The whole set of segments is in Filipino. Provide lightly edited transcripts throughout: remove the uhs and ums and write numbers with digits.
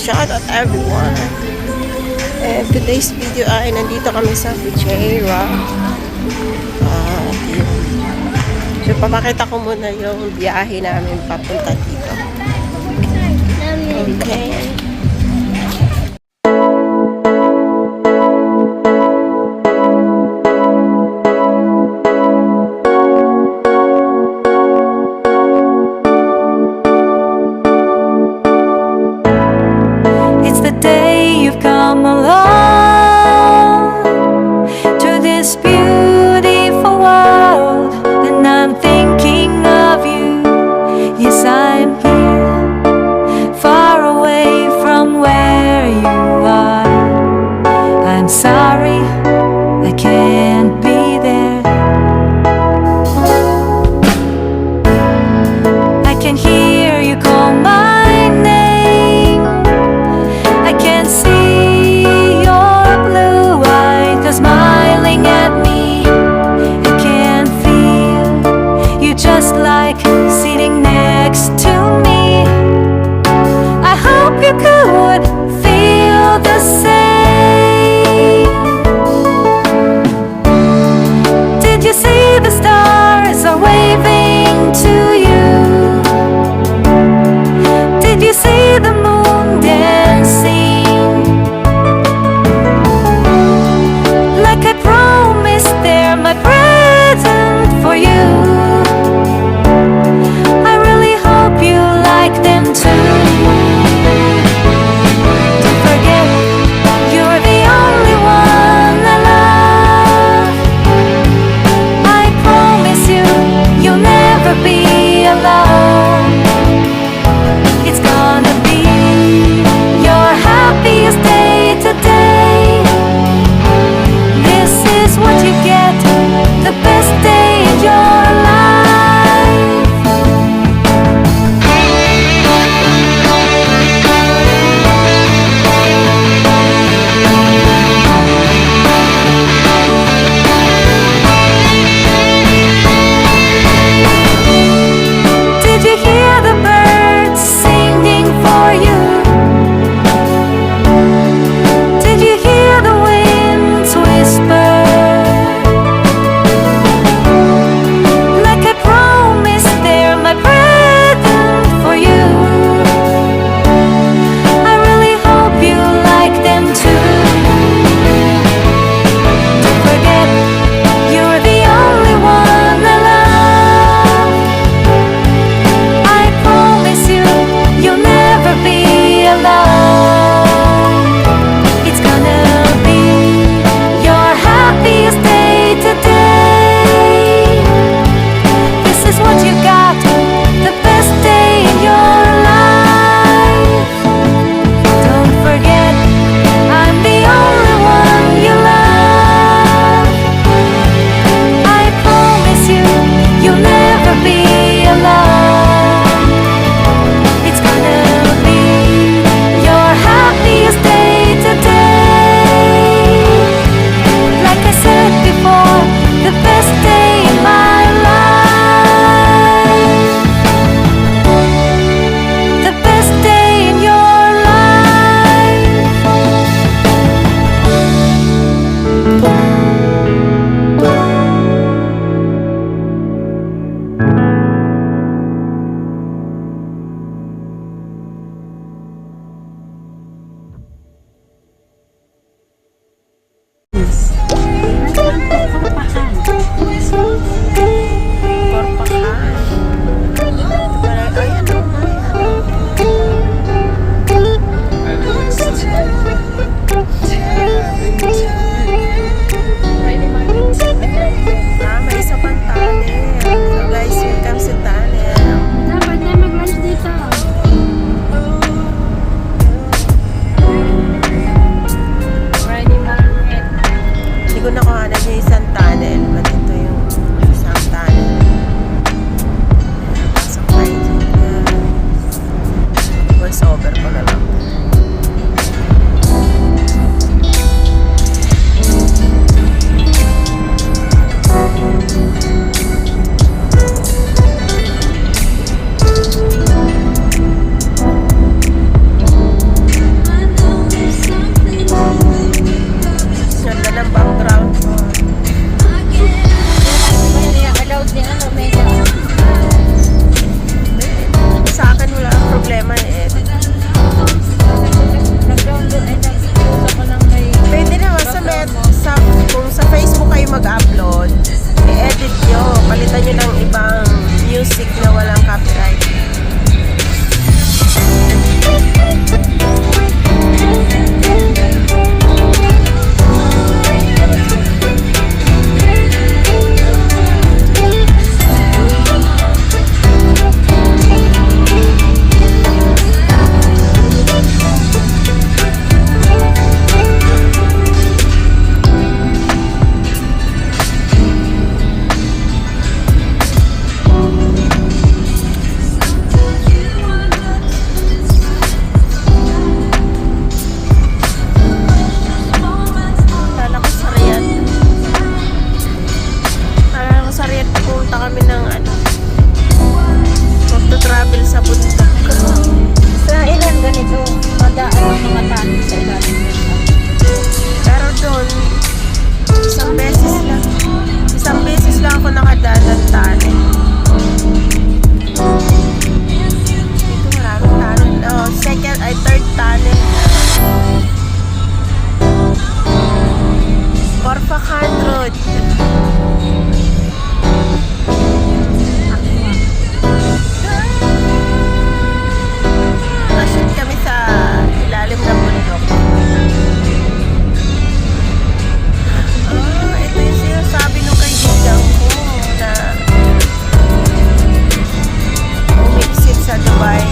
shout out everyone. And today's video ay nandito kami sa Fujairah. So papakita ko muna yung biyahe namin papunta dito. Okay. It's the day you've come along to this beautiful world, and I'm thinking of you. Yes, I'm here, far away from where you are. I'm sorry, I can't be there. I can hear you call my name. I can see your blue eyes smiling at me. I can feel you just like sitting next to me. I hope you could feel the same. Did you see the stars are waving to you? Did you see the moon dancing? Like I promised, they're my present for you. I really hope you like them too. Don't forget, you're the only one I love. I promise you, you'll never be alone. It's gonna be your happiest day today. This is what you get, the best day in your life. Did you hear the birds singing for you? Did you hear the winds whisper? Like I promised, they're my present for you. I really hope you like them too. Don't forget, you're the only one I love. I promise you, you'll never be alone. It's gonna be your happiest day today. This is what you got, the best day in your life. Don't forget, I'm the only one you love. I promise you, you'll never be alone. It's gonna be your happiest day today. Like I said before, the best day in my life. The best day in your life. May isa pang tunnel. So guys, welcome sa tunnel. Dapat na mag-lunch dito. Ready market. Hindi ko nakuhanan yung isang tunnel. But ito yung isang tunnel. Pasok tayo dyan, guys. Voice over ko na lang. problema, i-edit. Nag-download ay nag-usa ko lang kay... Pwede naman kung sa Facebook kayo mag-upload, i-edit nyo, palitan nyo ng ibang music na walang copyright. Kala ko sa Riyadh. Kala ko sa Riyadh pupunta kami ng ano, magto-travel sa bundok. Sa ilan ganito, madaan ang mga tanong sa ilalim nito. Pero doon, isang beses lang ako nakadaan ng tunnel. Dito maraming tunnel. Oh, third tunnel. Corfacan Road. Nashoot kami sa ilalim ng bundok. Ito yung sinasabi nung kaibigan ko na umiksit sa Dubai.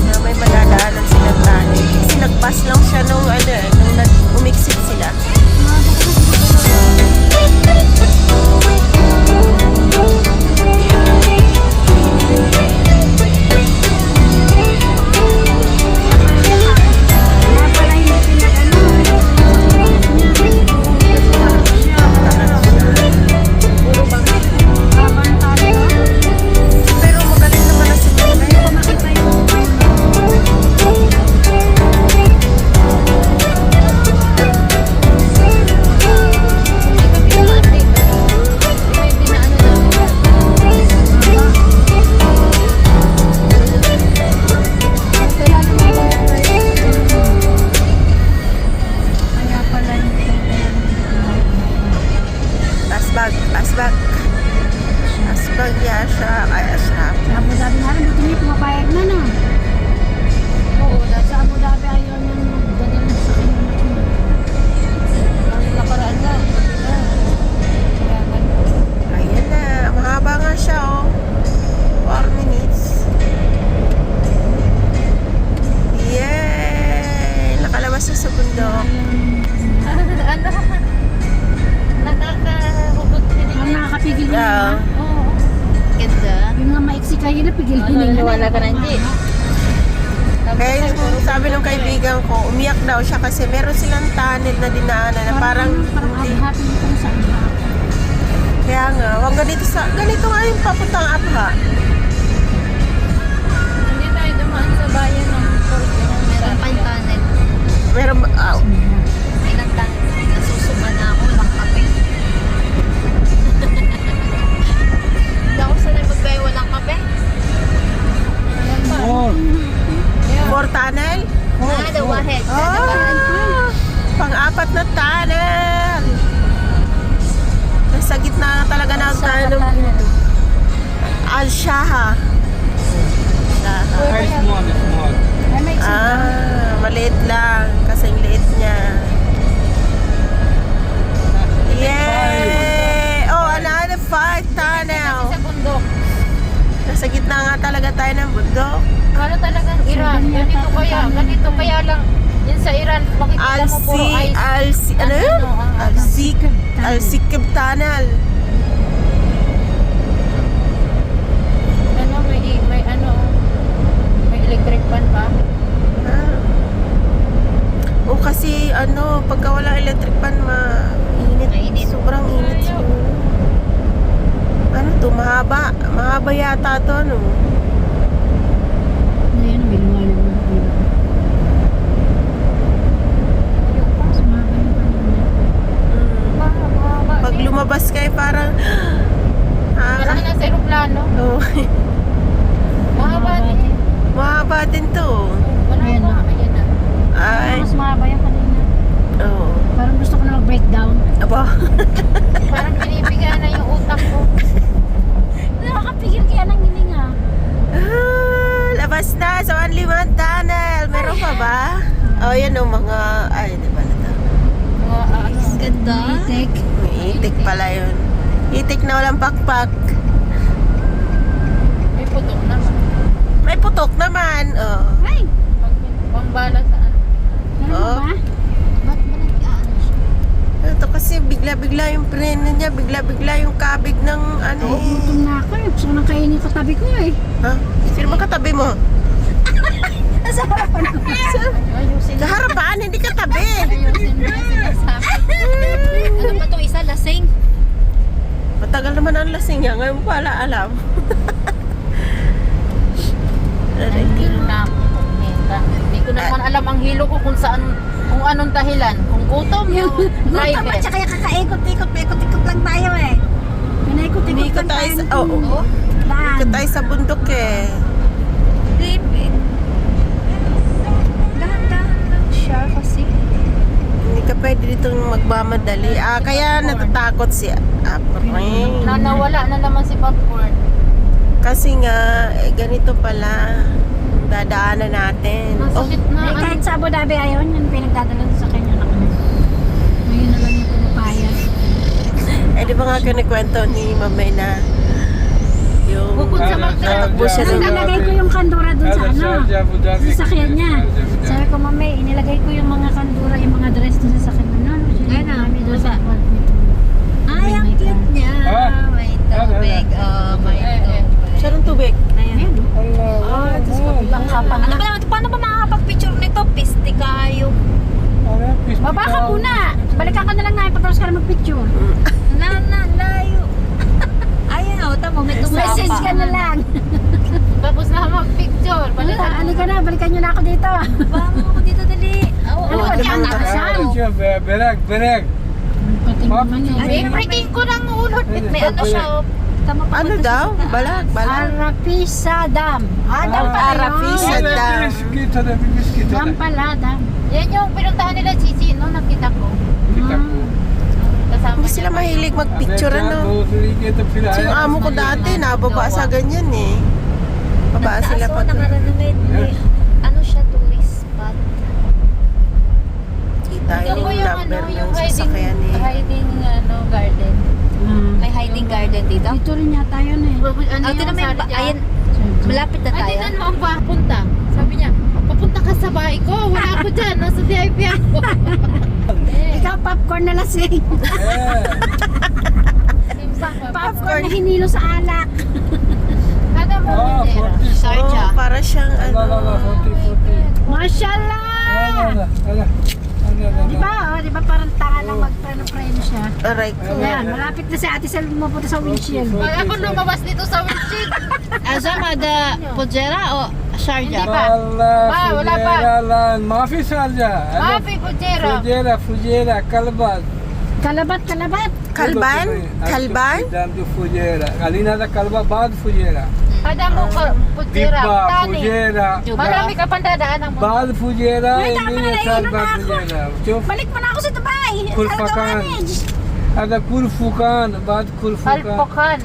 Na may madadaanan silang tanin. Kasi nag-pass lang siya nung umiksit sila. Pero magaling naman na si Meme. Asbag. Asbag Yasha. Ay, Ashraf. Sa Abu Dhabi na rin, buti may pumapayag na na. Oo, dahil sa Abu Dhabi ayaw nang magdala ng sakin na natin. Ang nakaraan na. Kaya ganun. Ayan na. Mahaba nga siya, oh. 4 minutes. Yay! Nakalabas na sa bundok. Ang nakakapigil din Yeah. na. Oo. Ganda. Yung nga maiksi kayo na pigil din na. Wala ka na hindi. Kaya yung sabi ng kaibigan ko, umiyak daw siya kasi meron silang tunnel na dinaanan na parang hindi. happy kung saan. Kaya nga, wag ganito nga yung papuntang Abha. Hindi tayo dumaan sa bayan ng Porto. Meron pa yung tunnel. Meron, Ilang tunnel. Nasusuka na ako. Walang kape. Hindi ako sanay magbay walang kape. four tunnel. The Wahed. Pang-apat na tunnel. Nasa gitna talaga ng tunnel. Al-Shaha. Maliit lang. Kasing liit niya. Yay! Oh, another 5 tunnel. Sa bundok. Nasa gitna nga talaga tayo ng bundok. Ano talagang Iran? Ganito kaya lang. Yan sa Iran, makikita mo puro ice. Ano yun? Al-Sikib Tunnel. Ano, may electric fan pa. O kasi pagka walang electric fan, mainit. Sobrang init siguro. Ano to, mahaba. Mahaba yata to, no? Ngayon, may lumalang na dito. Mas mahaba yung panahon. Mahaba. lumabas kayo parang Parang nasa aeroplano. oh, Mahaba din. mahaba din to. Wala Ayan pa. na. Ayan na. Ay, Mas mahaba yan kanina. oh. Parang gusto ko na mag-breakdown. Aba. Parang binibigyan na yung utak ko. Nakakapigil kaya ng hininga. Labas na sa Wanliman Tunnel. Meron pa ba? Oh, yan o mga... Ay, di ba na to? Ganda. Itik. May itik pala yun. Itik na walang pakpak. May putok naman. May putok naman. Oh. Ay! Pambala sa ano. Meron Oh. ba? Ba't ba nag-ano siya? Ito kasi bigla-bigla yung preno niya. Bigla-bigla yung kabig ng ano Oo, eh. gutom na ako eh. Gusto ko nang kainin katabi ko eh. Ha? Sino ba katabi mo? Nasa harapan ko. Ayusin Sa harapan, hindi katabi. Ayusin mo yung sinasabi. Ano pa itong isa? Lasing? Matagal naman ang lasing niya. Ngayon mo pala alam. Ay, hilo na ako. Neta. Hindi ko naman alam ang hilo ko kung saan, kung anong dahilan. Kung gutom yung Gutom at driver. saka yung kakaikot-ikot lang tayo eh. Pinaikot-ikot Umiikot lang tayo tayo. sa... Oo. Daan. Ikot tayo sa bundok eh. Dahan-dahan lang siya kasi. Hindi ka pwede dito magmamadali. Kaya natatakot si Apring. Nawala na naman si Popcorn. Kasi nga, ganito pala. Dadaanan natin. Oh, Masakit na. Eh, kahit sa Abu Dhabi ayaw niyan, pinagdadala sa kanya na kami. Ngayon na lang yung pumapayag. di ba nga kinikwento ni Mamay na yung Bukod sa natakbo siya Kasi ng... nilagay ko yung kandura dun sa ano, sa sasakyan niya. Sabi ko, mami, inilagay ko yung mga kandura, yung mga dress dun sa sasakyan. Ano, Ayun na, mami doon sa baba. apartment. Ay, ang cute niya. May tubig. Oh, may tubig. Siya ng tubig. Ayan. Ah, Diyos ko, bangka pa Ano nga. ba naman? Paano ba makakapag-picture nito? Piste kayo. Baba ka muna. Balikan ka na lang namin pagkatapos ka na mag-picture. Layo. Ayaw, tamo, may message ka na lang. Tapos na mag-picture. Wala, alika na, balikan nyo na ako dito. Bama ako dito, dali. Ano ba di ba dyan? nga? Nakasal. Berek. Pati naman yun. Ay, freaking ko ng ulot. May ano siya. oh. Tama pa Ano ba ito daw? sa taas? Balag. Arapisa Dam. Dam pala Arapisa yun. Dam. Dam pala, dam. Yan yung pinuntahan nila Chichi, no? Nakita ko. Kasama Hindi niya. sila mahilig mag-picture ano. Kasi yung amo ko dati, nababa sa ganyan eh. Baba sila pag... Ano siya, tourist spot. Kita Ito po yung yung number ano, ng yung sasakyan eh. hiding garden. May hiding garden dito? Dito rin yata yun eh. Ano Ito naman, sabi niya? ayan, malapit na Ay, tayo. tinan mo ang papunta. Sabi niya, papunta ka sa bahay ko. Wala ako dyan. Nasa VIP ako. Ikaw popcorn na lasing. Popcorn na hinilo sa alak. Kada mo, Mindera. Oh, para siyang ano. Mashallah! Di ba parang tanga lang magpreno-preno siya? Aray ko. Yan, malapit na si Ate Sel pumunta sa windshield. Ay, ako lumabas dito sa windshield. Azam ada Pujera o Sharjah? Wala pa. ما في شارجة Mapi Pujero. فجيرة كلبات Kalabat! Kalban? Kalban? فجيرة علينا هذا كلبة بعد فجيرة Kada mo Pujera. دبا Tani. فجيرة Marami ka pang dadaan ng بعد فجيرة Wait, tama na, إلينا naiinom كلبة na ako. فجيرة شوف Balik mo na ako sa Dubai! Full Talaga pakan. manage. هذا كل فوكان بعد كل فوكان Alpokan.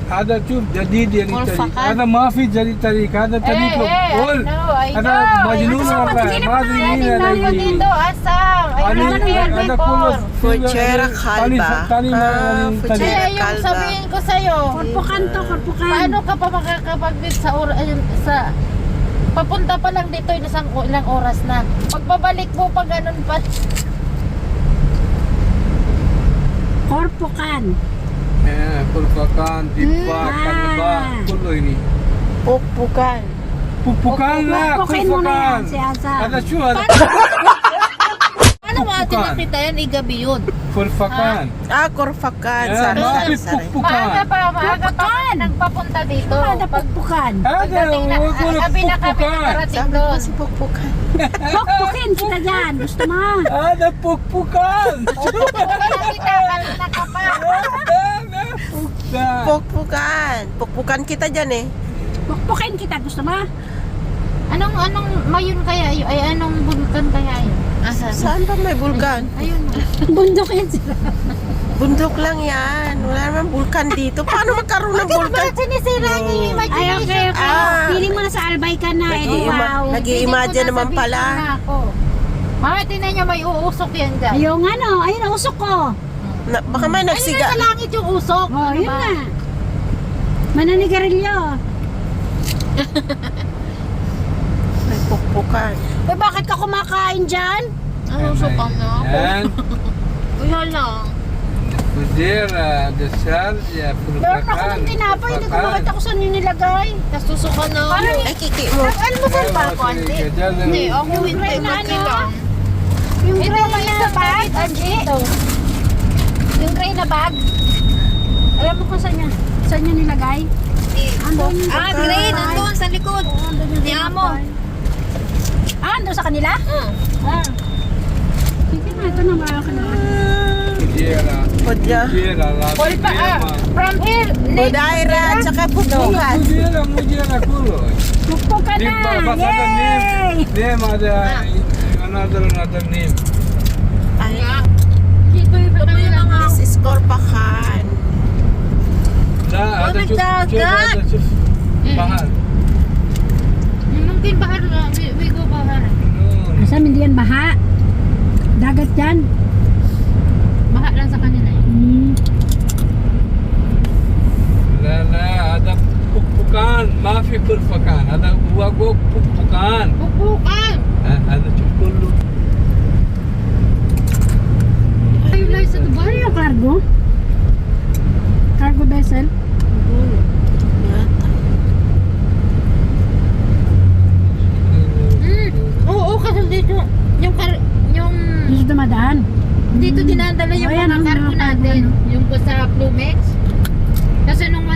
هذا شوف جديد يعني كل طريق فقط. هذا ما في جديد طريق هذا طريق أول هذا مجنون know. والله ما ادري مين Ako هذا dito, asang. Ayun علي na yan هذا before. Fujera Kalba. ثاني Fujera Kaya yung Kalba. sabihin ko sa'yo, Korpukan to, korpukan. paano ka pa makakapag-date sa ayun, sa papunta pa lang dito ilang oras na. Pagbabalik mo pa ganun pa. Korpukan. كل فقان دبا كلبا كله هني Pukpukan. فوكان لا كل Korpukin mo na yan, فقان si Asa. هذا شو هذا Paano mo atin nakita yan? Igabi yun. كل فقان Korfakan. ما Sorry, في sorry. Maaga فوكان pa nang papunta dito. Ano pukpukan? هذا Pagdating na, هو يقول gabi na kami فوكان nakarating Sabi ko doon. si Pukpukan. Pukpukin kita dyan. Gusto mo? هذا فوكان Kanina ka pa. pukpukan. Pukpukan kita dyan eh. Pukpukin kita, gusto mo? Anong mayon kaya yun? Ay, anong bulkan kaya yun? Saan ba may bulkan? Ayun. Bundok yan sila. Bundok lang yan. Wala naman bulkan dito. Paano magkaroon ng bulkan? Bakit sinisira niyo yung Ay, imagination? okay. Ah. Feeling mo na sa Albay ka na. Eh, di wow. Nag-i-imagine naman pala. Mama, tinan niyo may uusok yan dyan. Ayun nga no. Ayun, usok ko. Baka may Ayun nagsiga. sa langit yung usok. Oh, Ano yun ba? nga. Mananigarilyo. May pukpukan. Eh, bakit ka kumakain dyan? Ano sa na? And Kuya lang. Kudera, dasal, ya, Meron ako ng tinapay. Hindi ko makita kung saan yun nilagay. Nasusuka na. Ay, kiki mo. Almusal ba? Hindi, ako Yung hindi. gray na Konti ano? lang. Yung Ito gray may na isa bag, Angie. Yung gray na bag. Alam mo kung saan yan? Saan yan nilagay? Andun. Gray, nandun sa likod. Di amo. Andun sa kanila? Ah. Sige na, ito na ba ka na? Kudera, Kodya. Kudera, la From here. Budaira, tsaka pukpukan. Kudera, kulo. Pukpuk ka na! But other Yay! name, ada another name. Ay, Dito yung this is Korpakan. لا هذا شوف نagdagat. هذا شوف بحر. Mungkin bahar nga. We go bahar. Asam hindi yan baha. Dagat yan. Baha lang sa kanila yun. لا لا هذا بكبكان ما في برفكان هذا هو بكبكان. Pupukan! هذا شوف كله. Ayun lang sa Dubai. Ano yung cargo? Cargo vessel? Oo, kasi dito, yung Dito dumadaan. dito dinadala yung Ayan, mga ang cargo mga natin. cargo, Yung sa Plumex. Kasi nung